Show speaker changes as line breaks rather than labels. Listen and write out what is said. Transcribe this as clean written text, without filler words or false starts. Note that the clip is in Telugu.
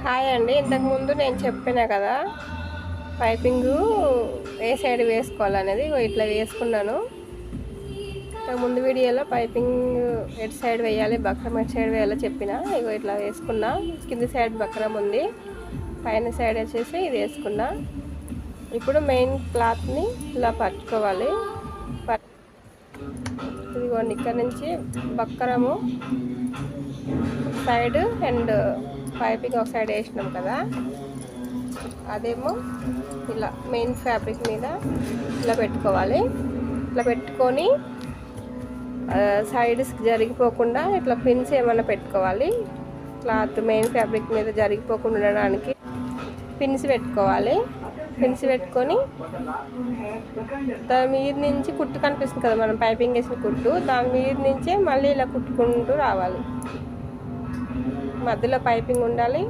హాయ్ అండి. ఇంతకుముందు నేను చెప్పినా కదా పైపింగ్ ఏ సైడ్ వేసుకోవాలనేది. ఇట్లా వేసుకున్నాను. ముందు వీడియోలో పైపింగ్ ఎటు సైడ్ వేయాలి, బక్రం ఎటు సైడ్ వేయాలో చెప్పిన. ఇట్లా వేసుకున్నా. కింది సైడ్ బక్రం ఉంది, పైన సైడ్ వచ్చేసి ఇది వేసుకున్నా. ఇప్పుడు మెయిన్ క్లాత్ని ఇలా పట్టుకోవాలి. ఇదిగోండి, ఇక్కడ నుంచి బక్రము సైడ్ అండ్ పైపింగ్ ఒక సైడ్ వేసినాం కదా, అదేమో ఇలా మెయిన్ ఫ్యాబ్రిక్ మీద ఇలా పెట్టుకోవాలి. ఇట్లా పెట్టుకొని సైడ్స్ జరిగిపోకుండా ఇట్లా పిన్స్ ఏమైనా పెట్టుకోవాలి. క్లాత్ మెయిన్ ఫ్యాబ్రిక్ మీద జరిగిపోకుండా ఉండడానికి పిన్స్ పెట్టుకోవాలి. పిన్స్ పెట్టుకొని దాని మీద నుంచి కుట్టు కనిపిస్తుంది కదా, మనం పైపింగ్ వేసిన కుట్టు, దాని మీద నుంచే మళ్ళీ ఇలా కుట్టుకుంటూ రావాలి. మధ్యలో పైపింగ్ ఉండాలి.